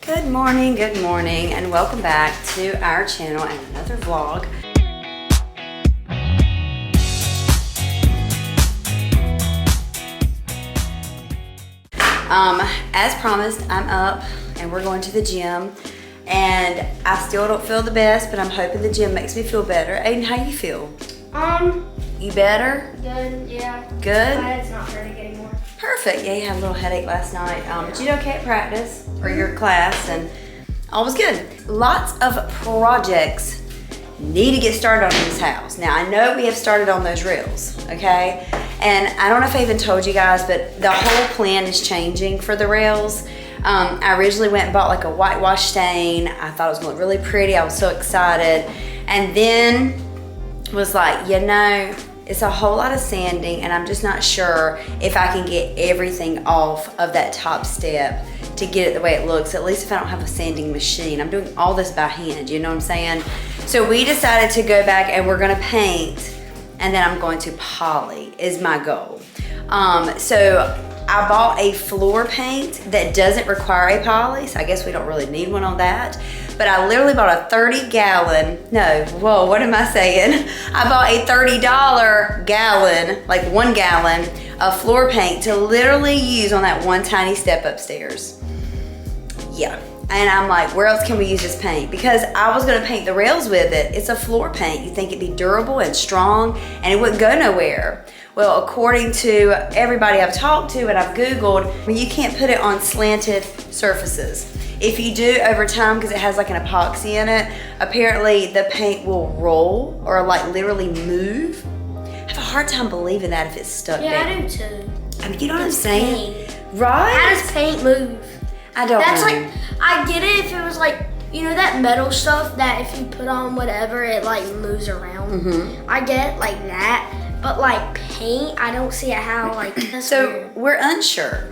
Good morning, and welcome back to our channel and another vlog. As promised, I'm up and we're going to the gym, and I still don't feel the best, but I'm hoping the gym makes me feel better. Aiden, how you feel? You better? Good, yeah. Good? My head's not hurting anymore. Perfect. Yeah, you had a little headache last night. But you did okay at practice or your class, and all was good. Lots of projects need to get started on in this house. Now, I know we have started on those reels, okay? And I don't know if I even told you guys, but the whole plan is changing for the rails. I originally went and bought like a whitewash stain. I thought it was going to look really pretty. I was so excited. And then was like, you know, it's a whole lot of sanding, and I'm just not sure if I can get everything off of that top step to get it the way it looks, at least if I don't have a sanding machine. I'm doing all this by hand, you know what I'm saying? So we decided to go back and we're gonna paint, and then I'm going to poly is my goal. So I bought a floor paint that doesn't require a poly, so I guess we don't really need one on that. But I literally bought a 30-gallon, no, whoa, what am I saying? I bought a $30 gallon, like 1 gallon of floor paint to literally use on that one tiny step upstairs. Yeah, and I'm like, where else can we use this paint? Because I was gonna paint the rails with it. It's a floor paint. You think it'd be durable and strong and it wouldn't go nowhere. Well, according to everybody I've talked to and I've Googled, you can't put it on slanted surfaces. If you do over time, because it has like an epoxy in it, apparently the paint will roll or like literally move. I have a hard time believing that if it's stuck there. Yeah, I do too. I mean, you know what I'm saying? Paint. Right? How does paint move? I don't That's know. like, I get it if it was like, you know that metal stuff that if you put on whatever, it like moves around. Mm-hmm. I get it like that, but like paint, I don't see how like, that's So weird. we're unsure.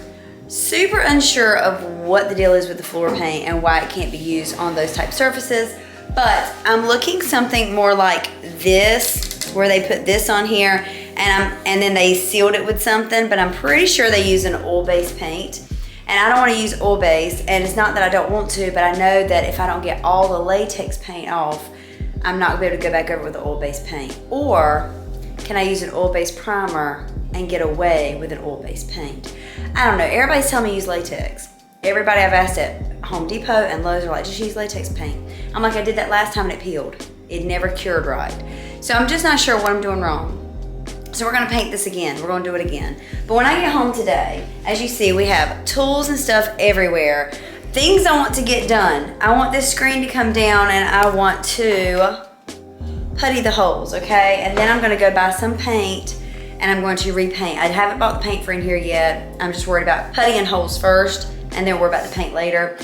Super unsure of what the deal is with the floor paint and why it can't be used on those type surfaces. But I'm looking something more like this, where they put this on here and then they sealed it with something, but I'm pretty sure they use an oil-based paint. And I don't want to use oil-based, and it's not that I don't want to, but I know that if I don't get all the latex paint off, I'm not gonna be able to go back over with the oil-based paint. Or can I use an oil-based primer and get away with an oil-based paint? I don't know, everybody's telling me use latex. Everybody I've asked at Home Depot and Lowe's are like, just use latex paint. I'm like, I did that last time and it peeled. It never cured right. So I'm just not sure what I'm doing wrong. So we're gonna paint this again. We're gonna do it again. But when I get home today, as you see, we have tools and stuff everywhere. Things I want to get done. I want this screen to come down and I want to putty the holes, okay? And then I'm gonna go buy some paint and I'm going to repaint. I haven't bought the paint for in here yet. I'm just worried about puttying holes first and then worry about the paint later.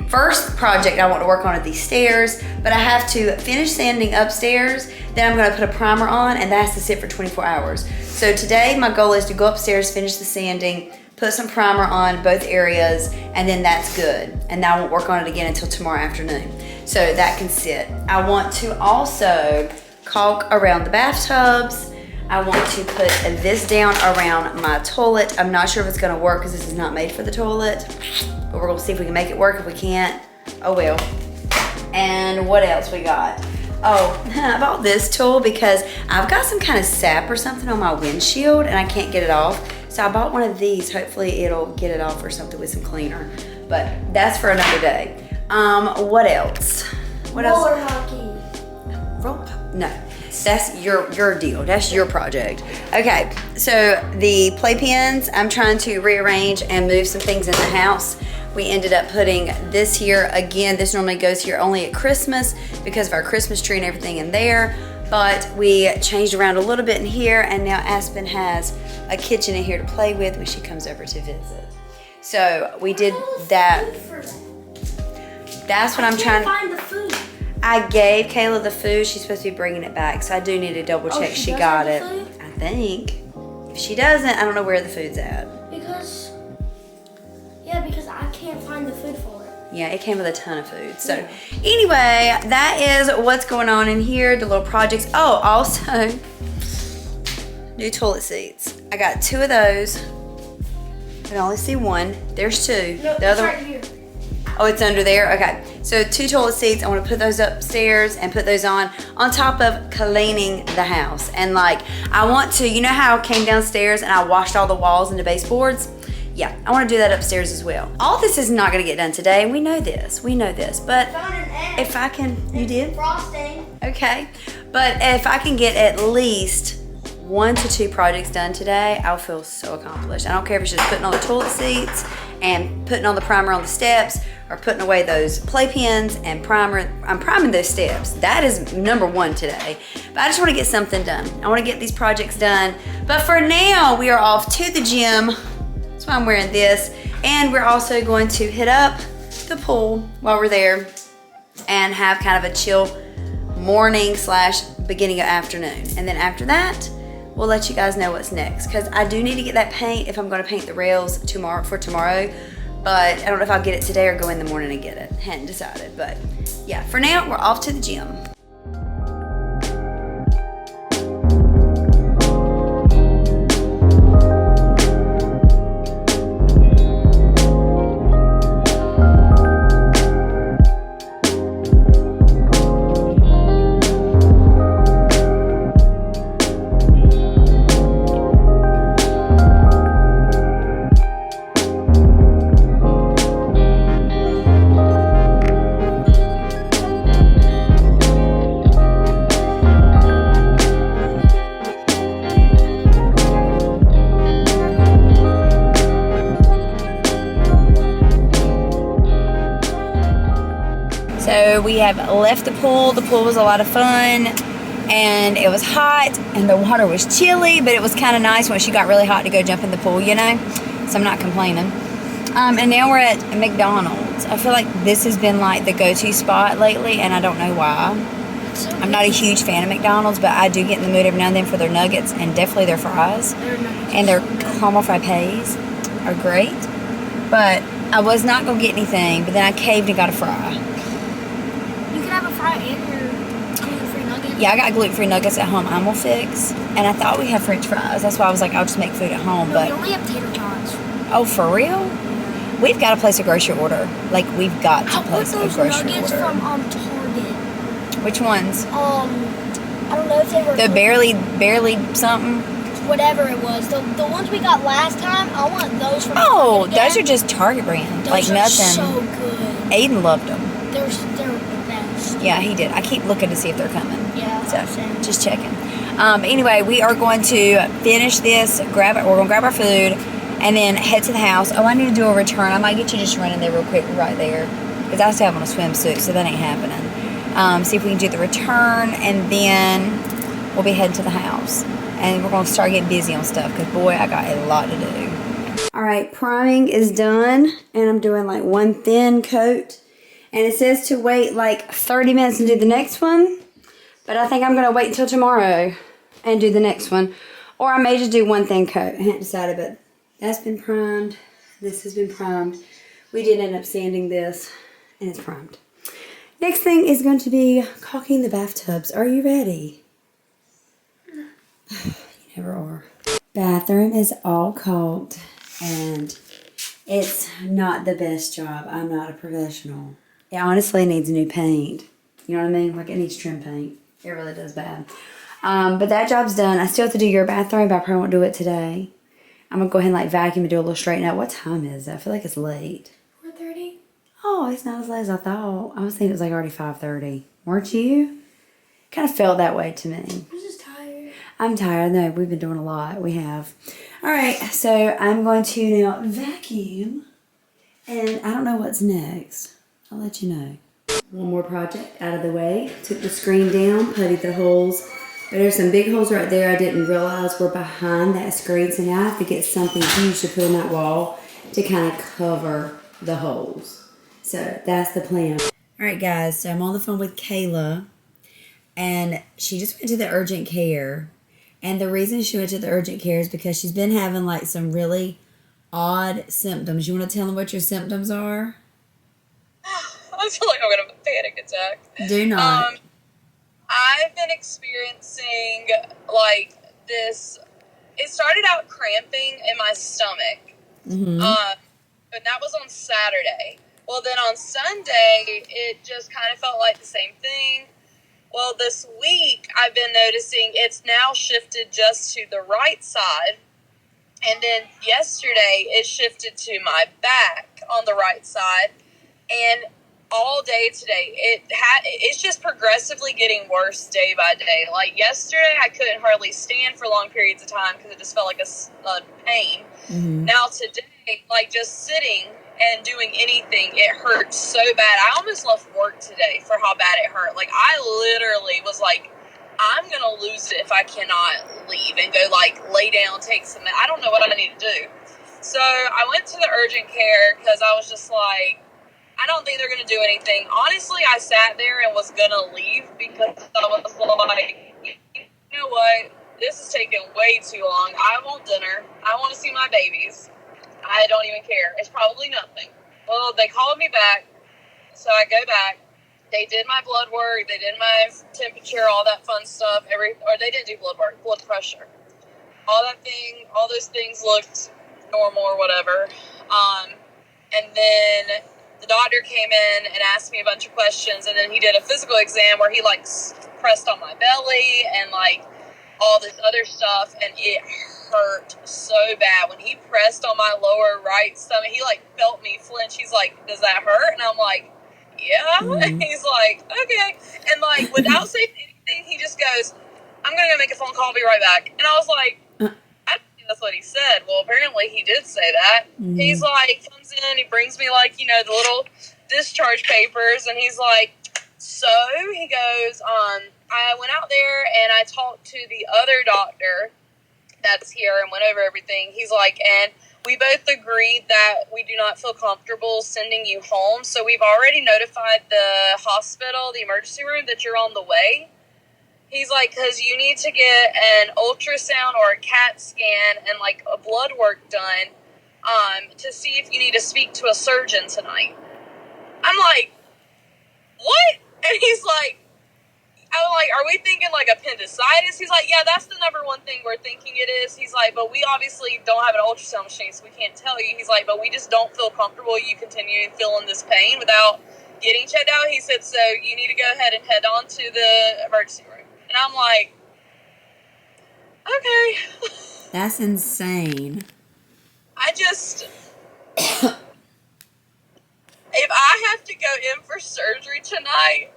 First project I want to work on are these stairs, but I have to finish sanding upstairs, then I'm gonna put a primer on, and that has to sit for 24 hours. So today my goal is to go upstairs, finish the sanding, put some primer on both areas, and then that's good. And I won't work on it again until tomorrow afternoon. So that can sit. I want to also caulk around the bathtubs. I want to put this down around my toilet. I'm not sure if it's gonna work because this is not made for the toilet, but we're gonna see if we can make it work. If we can't, oh well. And what else we got? Oh, I bought this tool because I've got some kind of sap or something on my windshield and I can't get it off. So I bought one of these. Hopefully it'll get it off or something with some cleaner. But that's for another day. What else? What roller else? hockey. No. That's your deal. That's your project. Okay, so the playpens, I'm trying to rearrange and move some things in the house. We ended up putting this here. Again, this normally goes here only at Christmas because of our Christmas tree and everything in there. But we changed around a little bit in here, and now Aspen has a kitchen in here to play with when she comes over to visit. So we did that. That's what I'm trying to find the food. I gave Kayla the food. She's supposed to be bringing it back, so I do need to double check she does got have it. the food? I think. If she doesn't, I don't know where the food's at. Because I can't find the food for it. Yeah, it came with a ton of food. So anyway, that is what's going on in here, the little projects. Oh, also, new toilet seats. I got 2 of those. I can only see one. There's 2. No, the other right here. Oh, it's under there? Okay. So 2 toilet seats. I want to put those upstairs and put those on top of cleaning the house. And like, I want to, you know how I came downstairs and I washed all the walls and the baseboards? Yeah, I want to do that upstairs as well. All this is not going to get done today. We know this. But if I can, you did? Frosting. Okay. But if I can get at least 1 to 2 projects done today, I'll feel so accomplished. I don't care if it's just putting on the toilet seats and putting on the primer on the steps or putting away those playpens and primer. I'm priming those steps. That is number 1 today. But I just want to get something done. I want to get these projects done. But for now, we are off to the gym. That's why I'm wearing this. And we're also going to hit up the pool while we're there and have kind of a chill morning / beginning of afternoon. And then after that, we'll let you guys know what's next, because I do need to get that paint if I'm going to paint the rails tomorrow. But I don't know if I'll get it today or go in the morning and get it. Hadn't decided, but yeah, for now we're off to the gym. So we have left the pool. The pool was a lot of fun and it was hot and the water was chilly, but it was kind of nice when she got really hot to go jump in the pool, you know? So I'm not complaining. And now we're at McDonald's. I feel like this has been like the go-to spot lately and I don't know why. I'm not a huge fan of McDonald's, but I do get in the mood every now and then for their nuggets and definitely their fries. And their caramel fried pays are great. But I was not going to get anything, but then I caved and got a fry. Have a fry and your gluten-free nuggets? Yeah, I got gluten-free nuggets at home. I'm gonna fix, and I thought we had French fries. That's why I was like, I'll just make food at home. No, but we only have tater tots. Oh, for real? We've got to place a grocery order. Like we've got to place a grocery order. Nuggets from Target. Which ones? I don't know if they were the barely something. Whatever it was, the ones we got last time. I want those from. Oh, those are just Target brand. Those like are nothing. So good. Aiden loved them. They're the best. Yeah, he did. I keep looking to see if they're coming. Yeah. So just checking. Anyway, we are going to finish this. We're gonna grab our food, and then head to the house. Oh, I need to do a return. I might get you just running there real quick right there, because I still have on a swimsuit, so that ain't happening. See if we can do the return, and then we'll be heading to the house. And we're going to start getting busy on stuff, because boy, I got a lot to do. All right, priming is done, and I'm doing like one thin coat. And it says to wait like 30 minutes and do the next one. But I think I'm going to wait until tomorrow and do the next one. Or I may just do one thin coat. I haven't decided, but that's been primed. This has been primed. We did end up sanding this, and it's primed. Next thing is going to be caulking the bathtubs. Are you ready? You never are. Bathroom is all caulked, and it's not the best job. I'm not a professional. It honestly needs new paint. You know what I mean? Like it needs trim paint. It really does bad. But that job's done. I still have to do your bathroom, but I probably won't do it today. I'm going to go ahead and like vacuum and do a little straighten up. What time is it? I feel like it's late. 4:30. Oh, it's not as late as I thought. I was thinking it was like already 5:30. Weren't you? Kind of felt that way to me. I'm just tired. I'm tired. No, we've been doing a lot. We have. All right, so I'm going to now vacuum. And I don't know what's next. I'll let you know. One more project out of the way. Took the screen down, puttied the holes. But there's some big holes right there I didn't realize were behind that screen. So now I have to get something huge to put on that wall to kind of cover the holes. So that's the plan. All right, guys. So I'm on the phone with Kayla. And she just went to the urgent care. And the reason she went to the urgent care is because she's been having like some really odd symptoms. You want to tell them what your symptoms are? I feel like I'm going to have a panic attack. Do not. I've been experiencing like this. It started out cramping in my stomach. Mm-hmm. But that was on Saturday. Well, then on Sunday, it just kind of felt like the same thing. Well, this week, I've been noticing it's now shifted just to the right side. And then yesterday, it shifted to my back on the right side. And all day today, it's just progressively getting worse day by day. Like yesterday, I couldn't hardly stand for long periods of time because it just felt like a pain. Mm-hmm. Now today, like just sitting and doing anything, it hurt so bad. I almost left work today for how bad it hurt. Like I literally was like, I'm gonna lose it if I cannot leave and go like lay down, take some. I don't know what I need to do. So I went to the urgent care because I was just like, I don't think they're gonna do anything. Honestly, I sat there and was gonna leave because I was like, you know what? This is taking way too long. I want dinner. I want to see my babies. I don't even care. It's probably nothing. Well, they called me back, so I go back. They did my blood work. They did my temperature, all that fun stuff. Or they didn't do blood work, blood pressure. All those things looked normal or whatever. And then the doctor came in and asked me a bunch of questions, and then he did a physical exam where he like pressed on my belly and like all this other stuff, and it hurt so bad. When he pressed on my lower right stomach, he like felt me flinch. He's like, does that hurt? And I'm like, yeah. Mm-hmm. He's like, okay. And like without saying anything, he just goes, I'm gonna go make a phone call, I'll be right back. And I was like, I don't think that's what he said. Well, apparently he did say that. Mm-hmm. He's like, comes in, he brings me like, you know, the little discharge papers, and he's like, so he goes, I went out there and I talked to the other doctor that's here and went over everything. He's like, and we both agreed that we do not feel comfortable sending you home. So we've already notified the hospital, the emergency room, that you're on the way. He's like, because you need to get an ultrasound or a CAT scan and like a blood work done to see if you need to speak to a surgeon tonight. I'm like, what? And he's like, I'm like, are we thinking like appendicitis? He's like, yeah, that's the number one thing we're thinking it is. He's like, but we obviously don't have an ultrasound machine, so we can't tell you. He's like, but we just don't feel comfortable you continue feeling this pain without getting checked out. He said, so you need to go ahead and head on to the emergency room. And I'm like, okay. That's insane. I just, if I have to go in for surgery tonight,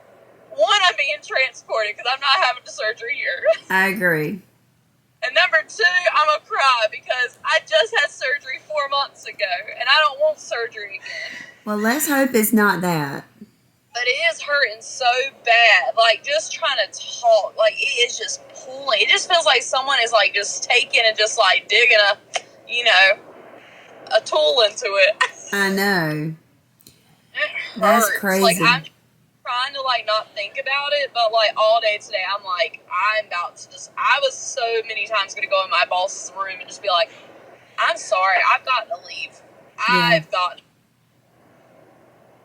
one, I'm being transported because I'm not having the surgery here. I agree. And number two, I'm going to cry because I just had surgery 4 months ago and I don't want surgery again. Well, let's hope it's not that. But it is hurting so bad. Like, just trying to talk, like, it is just pulling. It just feels like someone is, like, just taking and just, like, digging a tool into it. I know. It hurts. That's crazy. Like, I'm trying to, like, not think about it, but, like, all day today, I'm like, I'm about to just, I was so many times going to go in my boss's room and just be like, I'm sorry, I've got to leave. I've got to.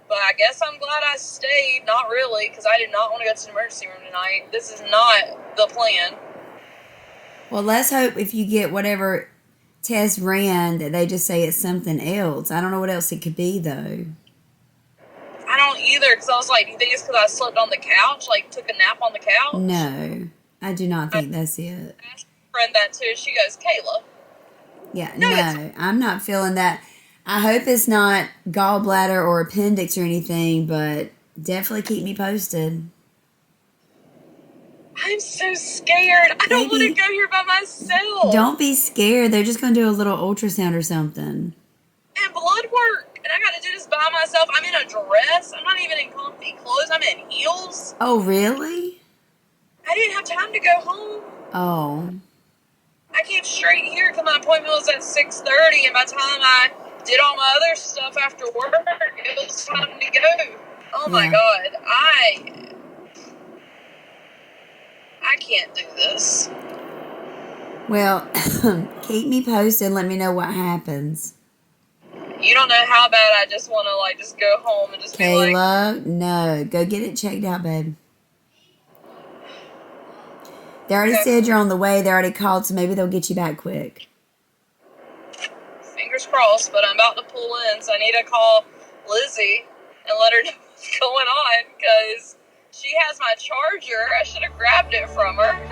But I guess I'm glad I stayed. Not really, because I did not want to go to the emergency room tonight. This is not the plan. Well, let's hope if you get whatever test ran that they just say it's something else. I don't know what else it could be, though. I don't either, because I was like, do you think it's because I slept on the couch? Like, took a nap on the couch? No, I do not think that's it. I asked my friend that, too. She goes, Kayla. Yeah, no, I'm not feeling that. I hope it's not gallbladder or appendix or anything, but definitely keep me posted. I'm so scared. I don't want to go here by myself. Don't be scared. They're just going to do a little ultrasound or something. And blood work. And I got to do this by myself. I'm in a dress. I'm not even in comfy clothes. I'm in heels. Oh, really? I didn't have time to go home. Oh. I came straight here because my appointment was at 6:30, and by the time I did all my other stuff after work, it was time to go. Oh my God, I can't do this. Well, keep me posted. Let me know what happens. You don't know how bad I just want to like just go home and just be like, Kayla, no, go get it checked out, babe. They already said you're on the way. They already called, so maybe they'll get you back quick. Fingers crossed, but I'm about to pull in, so I need to call Lizzie and let her know what's going on, because she has my charger. I should have grabbed it from her.